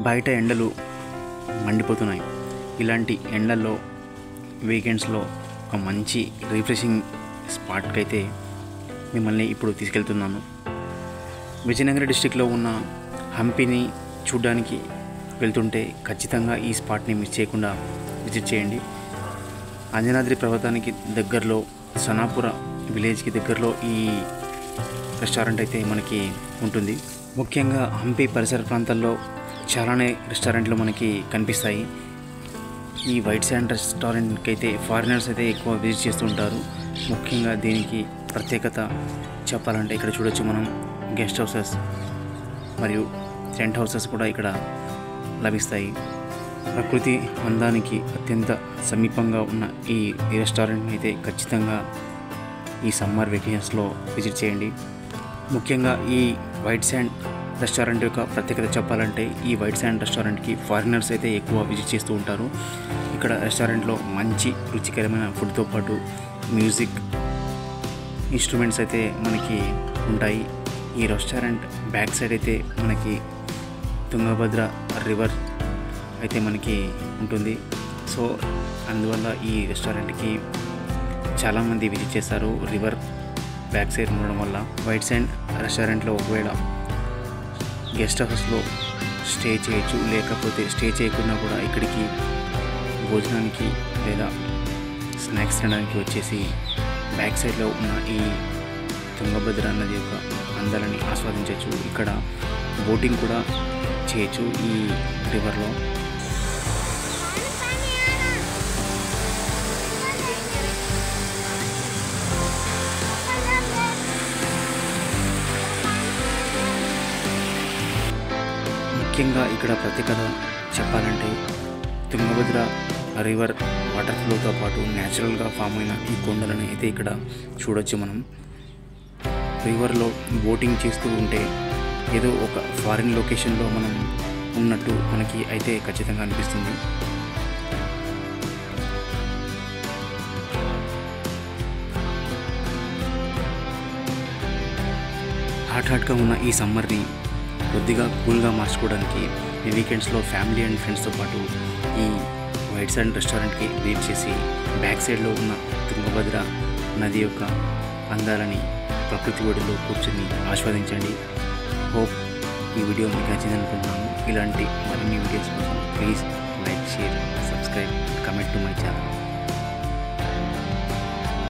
బయట ఎండలు మండిపోతున్నాయి. ఇలాంటి ఎండల్లో వీకెండ్స్లో ఒక మంచి రిఫ్రెషింగ్ స్పాట్కి అయితే మిమ్మల్ని ఇప్పుడు తీసుకెళ్తున్నాను. విజయనగరం డిస్టిక్లో ఉన్న హంపిని చూడడానికి వెళ్తుంటే ఖచ్చితంగా ఈ స్పాట్ని మిస్ చేయకుండా విజిట్ చేయండి. అంజనాద్రి పర్వతానికి దగ్గరలో సనాపుర విలేజ్కి దగ్గరలో ఈ రెస్టారెంట్ అయితే మనకి ఉంటుంది. ముఖ్యంగా హంపి పరిసర ప్రాంతాల్లో చాలానే రెస్టారెంట్లు మనకి కనిపిస్తాయి. ఈ వైట్ శాండ్ రెస్టారెంట్కి అయితే ఫారినర్స్ అయితే ఎక్కువ విజిట్ చేస్తూ ఉంటారు. ముఖ్యంగా దీనికి ప్రత్యేకత చెప్పాలంటే ఇక్కడ చూడొచ్చు మనం గెస్ట్ హౌసెస్ మరియు టెంట్ హౌసెస్ కూడా ఇక్కడ లభిస్తాయి. ప్రకృతి అందానికి అత్యంత సమీపంగా ఉన్న ఈ రెస్టారెంట్ని అయితే ఖచ్చితంగా ఈ సమ్మర్ వెకేషన్స్లో విజిట్ చేయండి. ముఖ్యంగా ఈ వైట్ శాండ్ రెస్టారెంట్ యొక్క ప్రత్యేకత చెప్పాలంటే ఈ వైట్ శాండ్ రెస్టారెంట్కి ఫారినర్స్ అయితే ఎక్కువ విజిట్ చేస్తూ ఉంటారు. ఇక్కడ రెస్టారెంట్లో మంచి రుచికరమైన ఫుడ్తో పాటు మ్యూజిక్ ఇన్స్ట్రుమెంట్స్ అయితే మనకి ఉంటాయి. ఈ రెస్టారెంట్ బ్యాక్ సైడ్ అయితే మనకి తుంగభద్ర రివర్ అయితే మనకి ఉంటుంది. సో అందువల్ల ఈ రెస్టారెంట్కి చాలామంది విజిట్ చేస్తారు. రివర్ బ్యాక్ సైడ్ ఉండడం వల్ల వైట్ శాండ్ రెస్టారెంట్లో ఒకవేళ గెస్ట్ హౌస్లో స్టే చేయొచ్చు, లేకపోతే స్టే చేయకుండా కూడా ఇక్కడికి భోజనానికి లేదా స్నాక్స్ తినడానికి వచ్చేసి బ్యాక్ సైడ్లో ఉన్న ఈ తుంగభద్ర నది యొక్క అందాలని ఆస్వాదించవచ్చు. ఇక్కడ బోటింగ్ కూడా చేయొచ్చు ఈ రివర్లో. ముఖ్యంగా ఇక్కడ ప్రత్యేకత చెప్పాలంటే తుంగభద్ర రివర్ వాటర్ ఫ్లోతో పాటు న్యాచురల్గా ఫామ్ అయిన ఈ కొండలను అయితే ఇక్కడ చూడొచ్చు. మనం రివర్లో బోటింగ్ చేస్తూ ఉంటే ఏదో ఒక ఫారిన్ లొకేషన్లో మనం ఉన్నట్టు మనకి అయితే ఖచ్చితంగా అనిపిస్తుంది. హాట్గా ఉన్న ఈ సమ్మర్ని కొద్దిగా కూల్గా మార్చుకోవడానికి ఈ వీకెండ్స్లో ఫ్యామిలీ అండ్ ఫ్రెండ్స్తో పాటు ఈ వైట్ శాండ్ రెస్టారెంట్కి విజిట్ చేసి బ్యాక్ సైడ్లో ఉన్న తుంగభద్ర నది యొక్క అందాలని ప్రకృతి ఒడిలో కూర్చొని ఆస్వాదించండి. హోప్ ఈ వీడియో మీకు నచ్చింది అనుకుంటున్నాను. ఇలాంటి మరిన్ని వీడియోస్ కోసం please like, share, subscribe, comment to my channel.